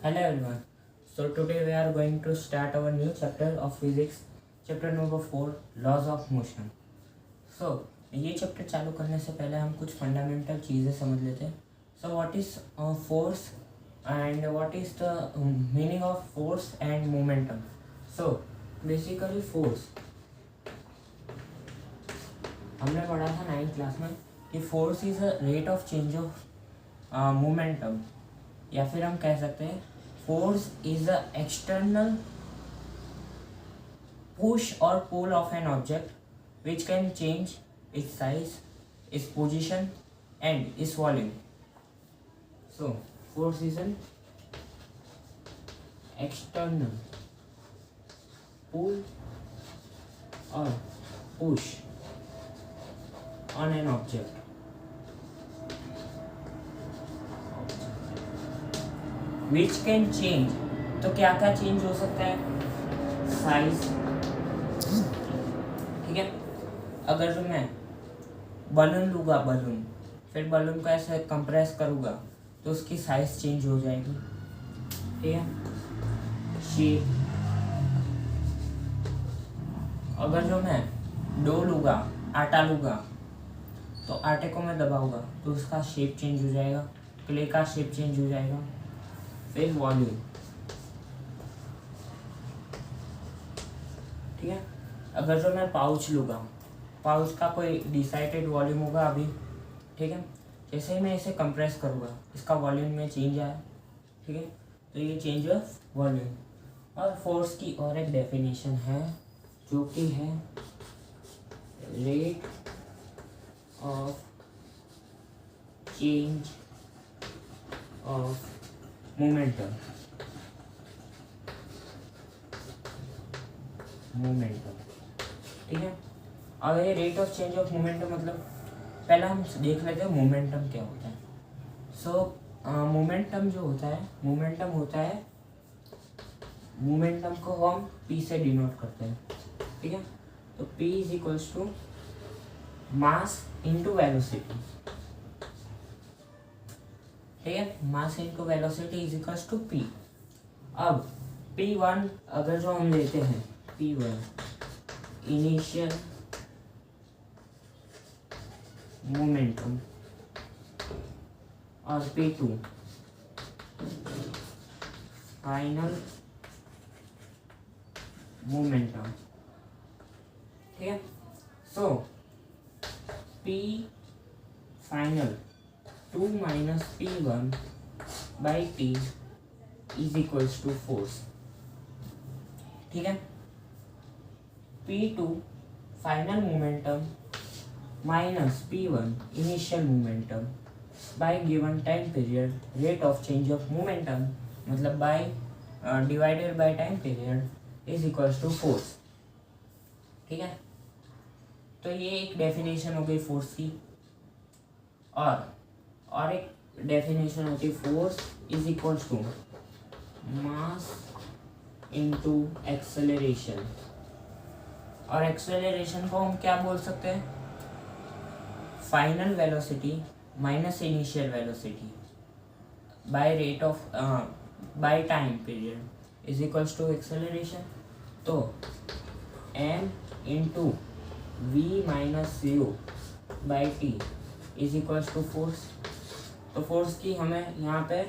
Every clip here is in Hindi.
Hello everyone. So today we are going to start our new chapter of physics, chapter number 4, laws of motion. So ये चैप्टर चालू करने से पहले हम कुछ फंडामेंटल चीज़ें समझ लेते हैं. So what is force and what is the meaning of force and momentum? So basically force हमने पढ़ा था 9th क्लास में कि force is a rate of change of momentum, या फिर हम कह सकते हैं force is a external push और pull of an object which can change its size, its position and its volume. So force is an external pull और push on an object which can change. तो क्या क्या चेंज हो सकता है? साइज. ठीक है, अगर जो मैं बलून लूँगा, बलून फिर बलून को ऐसे कंप्रेस करूँगा तो उसकी साइज चेंज हो जाएगी. ठीक है, शेप. अगर जो मैं डो लूँगा, आटा लूँगा, तो आटे को मैं दबाऊंगा तो उसका शेप चेंज हो जाएगा, क्ले का शेप चेंज हो जाएगा. फिर वॉल्यूम. ठीक है, अगर जो मैं पाउच लूँगा, पाउच का कोई डिसाइडेड वॉल्यूम होगा अभी. ठीक है, जैसे ही मैं इसे कंप्रेस करूँगा इसका वॉल्यूम में चेंज आया. ठीक है, तो ये चेंज ऑफ वॉल्यूम. और फोर्स की और एक डेफिनेशन है जो कि है rate of change of momentum. ठीक है, अब ये rate of change of momentum मतलब पहले हम देख लेते हैं मोमेंटम क्या होता है. सो मोमेंटम जो होता है, मोमेंटम होता है, मोमेंटम को हम P से डिनोट करते हैं. ठीक है, तो P is equals to mass into velocity. ठीक है, mass into velocity is equals to P. अब P1 अगर जो हम लेते हैं, P1 इनिशियल मोमेंटम और P2 फाइनल मोमेंटम. ठीक है, सो P final 2 minus P1 by T is equals to force. ठीक है, P2 final momentum minus P1 initial momentum by given time period rate of change of momentum मतलब by divided by time period is equals to force. ठीक है, तो ये एक डेफिनेशन हो गई फोर्स की. और एक डेफिनेशन होती है force is equals to mass into acceleration. और एक्सेलरेशन को हम क्या बोल सकते हैं? Final velocity minus initial velocity by rate of by time period is equals to acceleration. तो m into v minus u by T is equals to force. तो फोर्स की हमें यहाँ पे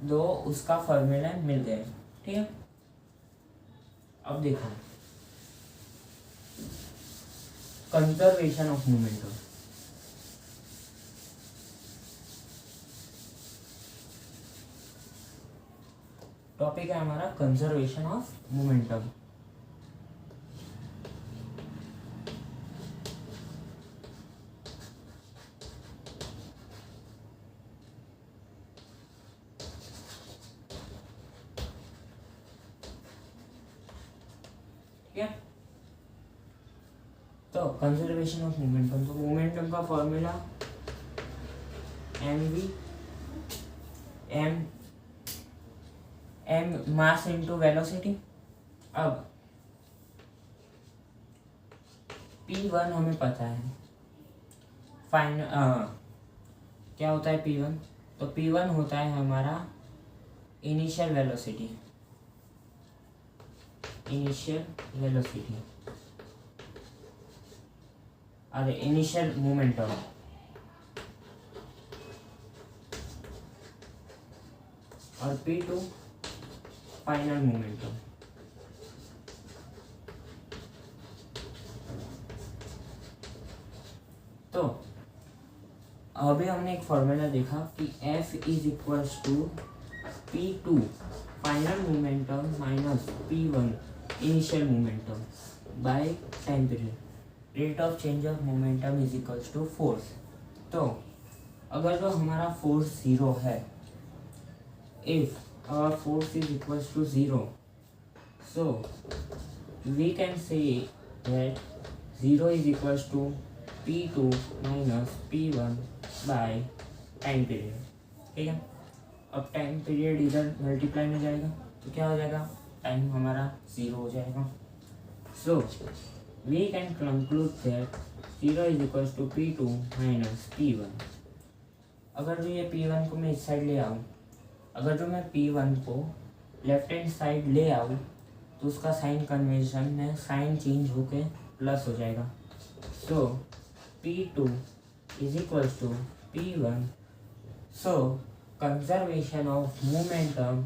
दो उसका फॉर्मूला मिल गए. ठीक है, अब देखो कंजर्वेशन ऑफ मोमेंटम. टॉपिक है हमारा कंजर्वेशन ऑफ मोमेंटम. तो कंजर्वेशन ऑफ मोमेंटम, तो मोमेंटम का formula M mass into velocity. अब P1 हमें पता है फाइनल क्या होता है P1. तो P1 होता है हमारा इनिशियल वेलोसिटी अरे इनिशियल मोमेंटम और P2 फाइनल मोमेंटम। तो अभी हमने एक फॉर्मूला देखा कि F is equals to P2 final momentum minus P1 initial momentum by time period. Rate of change of momentum is equals to force. तो अगर जो हमारा फोर्स 0 है, if our force is equals to 0, so we can say that 0 is equals to P2 minus P1 by time period. ठीक है, अब टाइम पीरियड इधर मल्टीप्लाई में जाएगा तो क्या हो जाएगा, टाइम हमारा 0 हो जाएगा। So we can conclude that 0 is equals to P2 minus P1। अगर जो ये P1 को मैं इस साइड ले आऊँ, अगर जो मैं P1 को लेफ्ट हैंड साइड ले आऊँ तो उसका साइन कन्वेंशन में साइन चेंज होके प्लस हो जाएगा। So P2 is equals to P1। So conservation of momentum,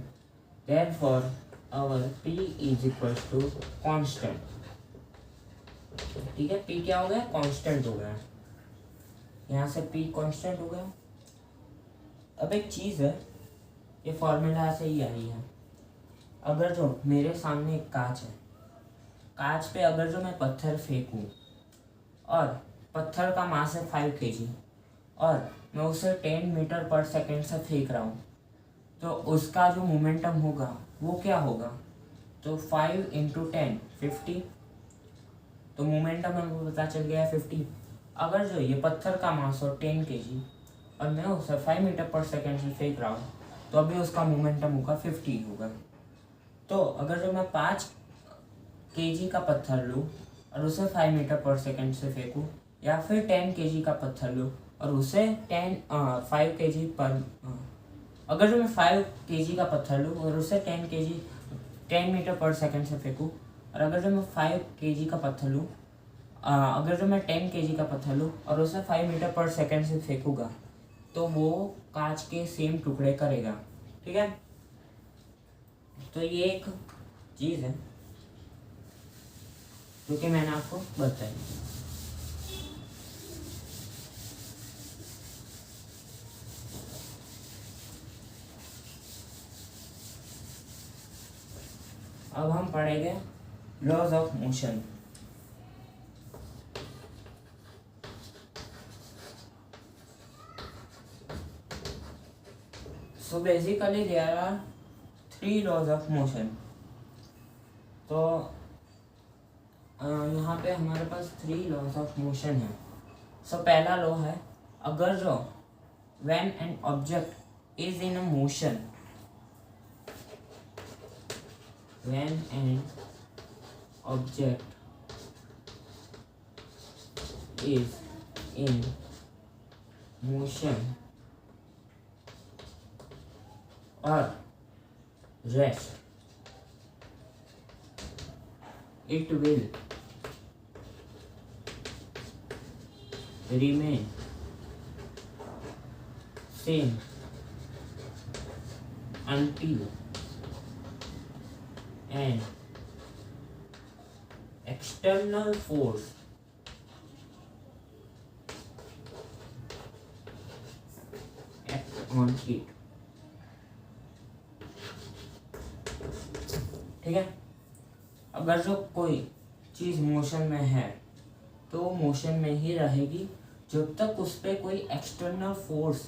therefore our P is equals to constant. ठीक है, P क्या हो गया, कांस्टेंट हो गया। यहाँ से P कांस्टेंट हो गया। अब एक चीज़ है, ये फॉर्मूला से ही आई है। अगर जो मेरे सामने एक कांच है, कांच पे अगर जो मैं पत्थर फेंकूं और पत्थर का मास है 5 kg और मैं उसे 10 मीटर पर सेकेंड से फेंक रहा हूँ, तो उसका जो मोमेंटम होगा वो क्या होगा, तो 5 × 10 50। तो मोमेंटम हमको पता चल गया 50। अगर जो ये पत्थर का मास हो 10 kg और मैं उसे 5 मीटर पर सेकेंड से फेंक रहा हूँ, तो अभी उसका मोमेंटम होगा 50 होगा। तो अगर जो मैं 5 kg का पत्थर लूँ और उसे 5 मीटर पर सेकेंड से फेंकूँ, या फिर 10 kg का पत्थर लूँ और उसे 5 kg पर अगर जो मैं 5 kg का पत्थर लूँ और उसे 10 मीटर पर सेकेंड से फेंकूँ, और अगर जो मैं 5 kg का पत्थर लूँ अगर जो मैं 10 kg का पत्थर लूँ और उसे 5 मीटर पर सेकेंड से फेंकूँगा, तो वो कांच के सेम टुकड़े करेगा। ठीक है, तो ये एक चीज़ है जो कि मैंने आपको बताई। अब हम पढ़ेंगे laws of motion. So basically there are 3 laws of motion। तो यहाँ पे हमारे पास 3 laws of motion है। So पहला लॉ है, अगर जो when an object is in a motion, when an object is in motion or rest, it will remain same until an external force acts on it। ठीक है, अगर जो कोई चीज़ मोशन में है तो मोशन में ही रहेगी जब तक उस पर कोई एक्सटर्नल फोर्स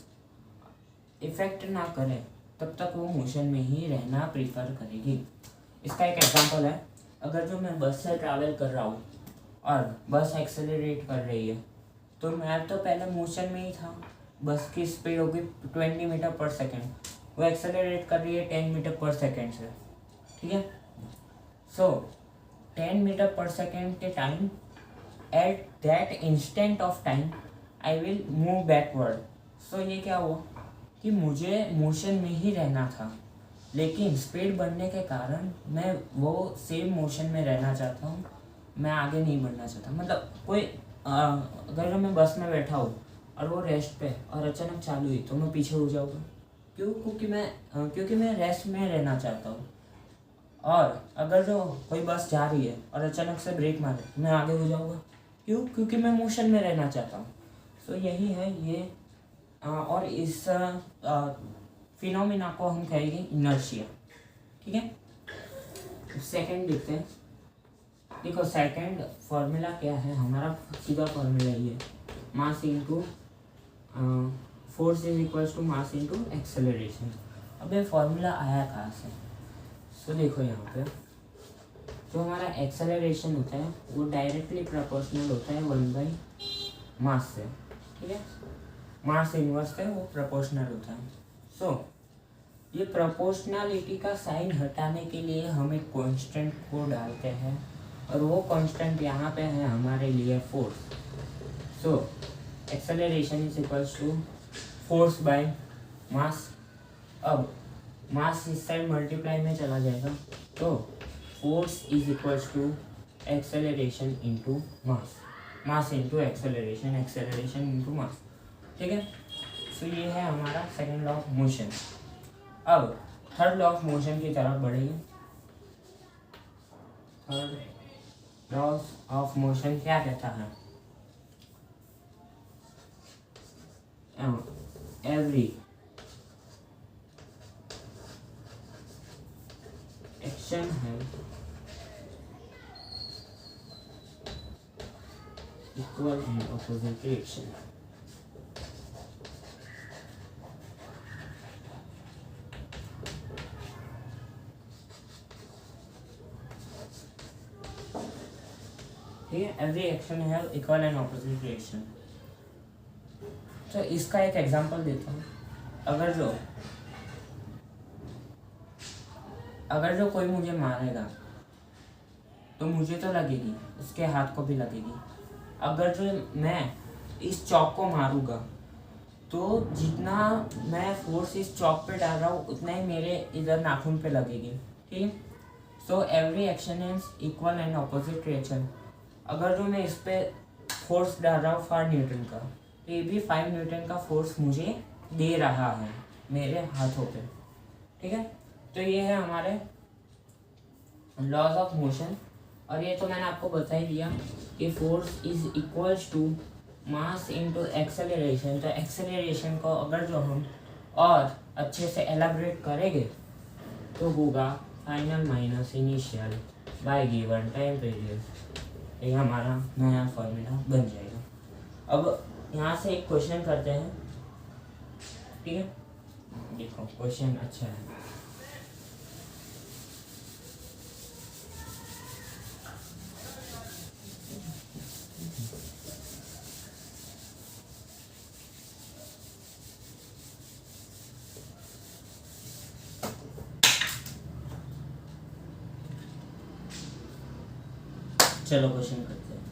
इफेक्ट ना करे, तब तक वो मोशन में ही रहना प्रीफर करेगी। इसका एक एग्जांपल है, अगर जो मैं बस से ट्रैवल कर रहा हूँ और बस एक्सेलरेट कर रही है, तो मैं तो पहले मोशन में ही था। बस की स्पीड होगी 20 मीटर पर सेकेंड, वो एक्सेलरेट कर रही है 10 मीटर पर सेकेंड से। ठीक है, सो 10 मीटर पर सेकेंड के time, at that instant of time I will move backward. So ये क्या हुआ कि मुझे मोशन में ही रहना था, लेकिन स्पीड बढ़ने के कारण मैं वो सेम मोशन में रहना चाहता हूँ, मैं आगे नहीं बढ़ना चाहता। मतलब कोई अगर मैं बस में बैठा हूँ और वो रेस्ट पे और अचानक चालू हुई तो मैं पीछे हो जाऊँगा। क्यों? क्योंकि मैं रेस्ट में रहना चाहता हूँ। और अगर जो कोई बस जा रही है और अचानक से ब्रेक मारे तो मैं आगे हो जाऊँगा। क्यों? क्योंकि मैं मोशन में रहना चाहता हूँ। तो यही है ये। और इस फिनोमिना को हम कहेंगे इनर्शिया। ठीक है, सेकंड देखते हैं। देखो सेकंड फॉर्मूला क्या है हमारा, सीधा फॉर्मूला ये है, mass into force is equals to mass into acceleration. अब ये फॉर्मूला आया कहाँ से? सो देखो यहाँ पे जो हमारा एक्सेलरेशन होता है वो डायरेक्टली प्रोपोर्शनल होता है 1/, मास से। ठीक है, मास इनवर्स है वो प्रोपोर्शनल होता है। सो ये प्रोपोर्शनलिटी का साइन हटाने के लिए हम एक कांस्टेंट को डालते हैं और वो कांस्टेंट यहाँ पे है हमारे लिए force. So acceleration is equals to force by mass. अब मास इस साइड मल्टीप्लाई में चला जाएगा तो force is equals to acceleration into mass, mass into acceleration, acceleration into mass. ठीक है, सो ये है हमारा सेकेंड लॉ ऑफ मोशन। अब थर्ड लॉ ऑफ मोशन की तरफ बढ़ेंगे। थर्ड लॉ ऑफ मोशन क्या कहता है? एवरी एक्शन है इक्वल एंड ऑपोजिट रिएक्शन। ठीक है, एवरी एक्शन है इक्वल एंड ऑपोजिट रिएक्शन। तो इसका एक एग्जांपल देता हूँ। अगर जो कोई मुझे मारेगा तो मुझे तो लगेगी, उसके हाथ को भी लगेगी। अगर जो मैं इस चौक को मारूंगा तो जितना मैं फोर्स इस चौक पे डाल रहा हूँ उतना ही मेरे इधर नाखून पे लगेगी। ठीक है, so every action is equal and opposite reaction. अगर जो मैं इस पे फोर्स डाल रहा हूँ 5 न्यूटन का, तो ये भी 5 न्यूटन का फोर्स मुझे दे रहा है मेरे हाथों पे। ठीक है, तो ये है हमारे लॉज ऑफ मोशन। और ये तो मैंने आपको बता ही दिया कि force is equals to mass into acceleration. तो एक्सेलरेशन को अगर जो हम और अच्छे से एलाबरेट करेंगे तो होगा final minus initial bye given time period. ये हमारा नया फॉर्मूला बन जाएगा। अब यहाँ से एक क्वेश्चन करते हैं। ठीक है, देखो क्वेश्चन अच्छा है। चलो क्वेश्चन करते हैं।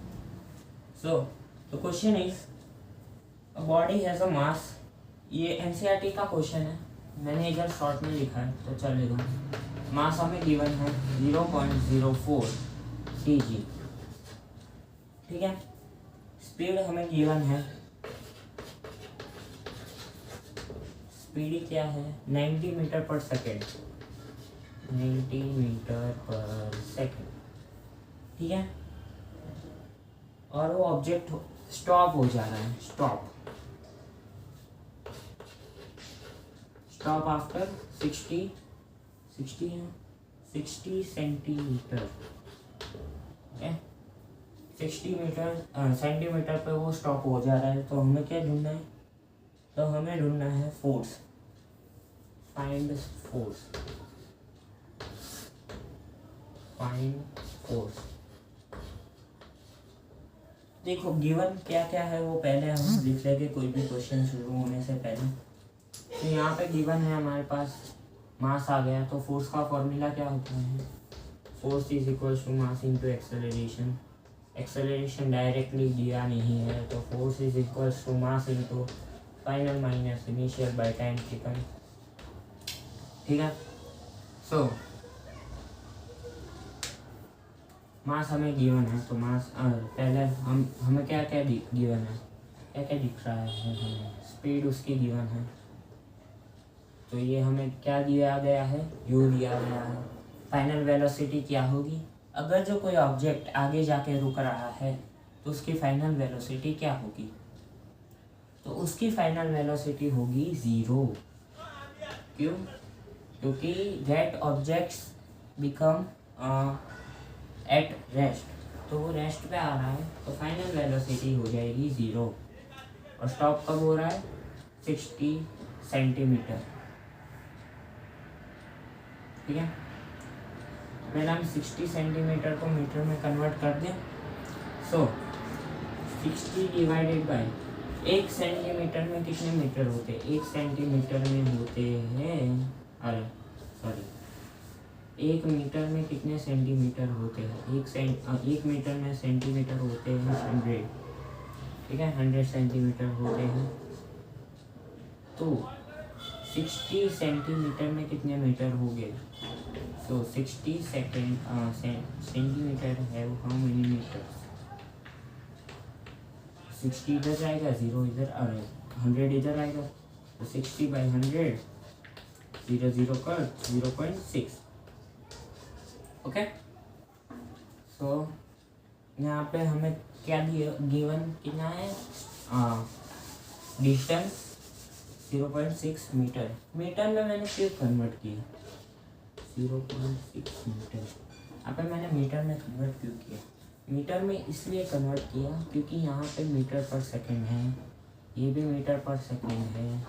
So the question is a body has a mass. ये एनसीईआरटी का क्वेश्चन है, मैंने इधर शॉर्ट में लिखा है तो चलेगा। मास हमें गिवन है 0.04 kg। ठीक है, स्पीड हमें गिवन है, स्पीड क्या है 90 मीटर पर सेकेंड, 90 मीटर पर सेकेंड। ठीक है, और वो ऑब्जेक्ट स्टॉप हो जा रहा है, स्टॉप आफ्टर 60 सेंटीमीटर। 60 सेंटीमीटर पे वो स्टॉप हो जा रहा है। तो हमें क्या ढूंढना है? तो हमें ढूंढना है फोर्स। Find force. देखो गिवन क्या क्या है वो पहले हम लिख लेंगे कोई भी क्वेश्चन शुरू होने से पहले। तो यहाँ पे गिवन है हमारे पास मास आ गया, तो फोर्स का फॉर्मूला क्या होता है? Force is equals to mass into acceleration. Acceleration directly दिया नहीं है तो force is equals to mass into final minus initial by time taken. ठीक है, सो मास हमें गिवन है, तो मास पहले हमें क्या क्या गिवन है, क्या क्या दिख रहा है हमें, स्पीड उसकी गिवन है, तो ये हमें क्या दिया गया है, यू दिया गया है। फाइनल वेलोसिटी क्या होगी, अगर जो कोई ऑब्जेक्ट आगे जाके रुक रहा है तो उसकी फाइनल वेलोसिटी क्या होगी, तो उसकी फाइनल वेलोसिटी होगी 0। क्यों, क्योंकि that objects become at rest, तो वो रेस्ट पे आ रहा है, तो फाइनल वेलोसिटी हो जाएगी 0। और स्टॉप कब हो रहा है, 60 सेंटीमीटर। ठीक है, पहले हम 60 सेंटीमीटर को मीटर में कन्वर्ट कर दें। सो 60 डिवाइडेड बाय 1 सेंटीमीटर में कितने मीटर होते हैं, 1 सेंटीमीटर में होते हैं, अरे सॉरी, 1 मीटर में कितने सेंटीमीटर होते हैं, 1 मीटर में सेंटीमीटर होते हैं 100। ठीक है, 100 सेंटीमीटर होते हैं, तो 60 सेंटीमीटर में कितने मीटर हो गए, तो 60 सेंटीमीटर है, हाउ मेनी मीटर, 60 इधर जाएगा, 0 इधर, अरे 100 इधर आएगा, तो 60 बाई 100, 0 0 कर 0.6। ओके, सो यहाँ पे हमें क्या गिवन कितना है, डिस्टेंस 0.6 मीटर। मीटर में मैंने क्यों कन्वर्ट किया, 0.6 मीटर, यहाँ पे मैंने मीटर में कन्वर्ट क्यों किया, मीटर में इसलिए कन्वर्ट किया क्योंकि यहाँ पे मीटर पर सेकंड है, ये भी मीटर पर सेकंड है,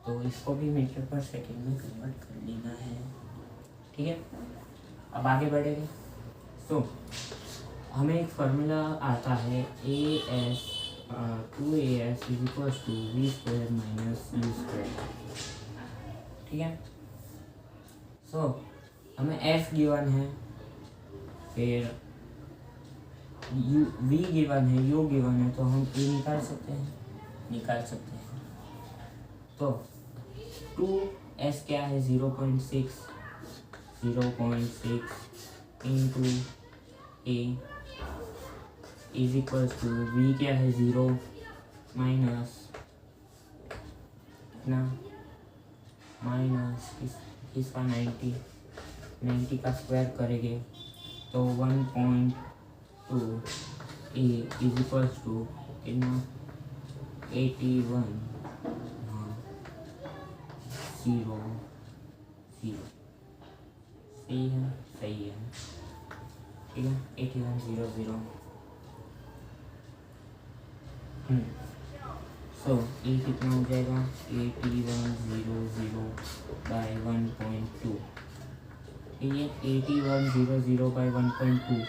तो इसको भी मीटर पर सेकंड में कन्वर्ट कर लेना है। ठीक है, अब आगे बढ़ेंगे। तो हमें एक फार्मूला आता है, AS 2AS = v² - u²। ठीक है, सो हमें F गिवन है, फिर V गिवन है, U गिवन है, तो हम E निकाल सकते हैं। तो 2S क्या है, 0.6 इंटू A = V क्या है, 0 माइनस कितना, माइनस इसका 90 का स्क्वायर करेंगे तो 1.2 A = कितना, 81 0 0। सही है। ठीक है, 81 0 0। सो ये कितना हो जाएगा, 81 0 0 बाई 1.2। ये 81 0 0 बाई 1.2,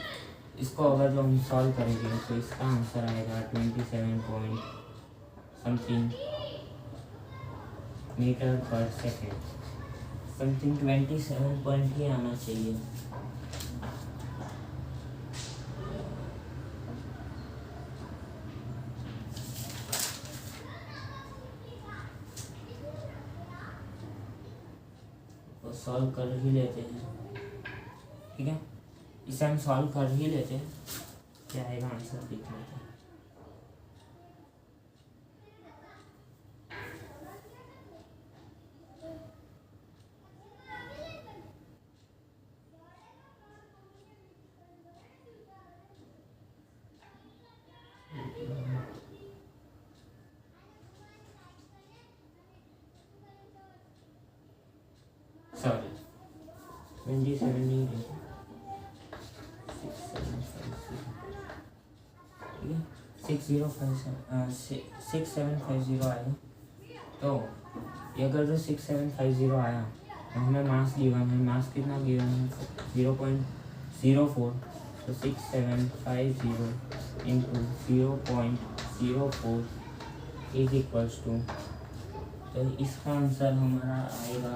इसको अगर जो हम सॉल्व करेंगे तो इसका आंसर आएगा 27 पॉइंट समथिंग मीटर पर सेकेंड, समथिंग 27 पॉइंट ही आना चाहिए। तो सॉल्व कर ही लेते हैं। ठीक है, इसे हम सॉल्व कर ही लेते हैं, क्या आएगा आंसर देख लेते हैं। सॉरी 27 नहीं है, 6750 आया। तो ये अगर जो 6750 आया तो हमें मास गिवन है, मास कितना गिवन है, 0.04, तो 6750 इंटू 0.04 = तो इसका आंसर हमारा आएगा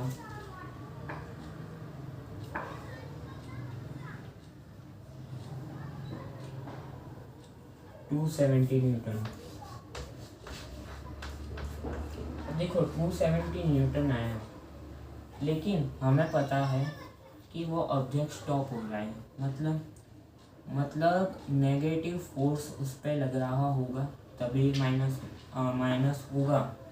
270 न्यूटन। देखो 270 न्यूटन आया, लेकिन हमें पता है कि वो ऑब्जेक्ट स्टॉप हो रहा है, मतलब नेगेटिव फोर्स उस पर लग रहा होगा तभी माइनस होगा,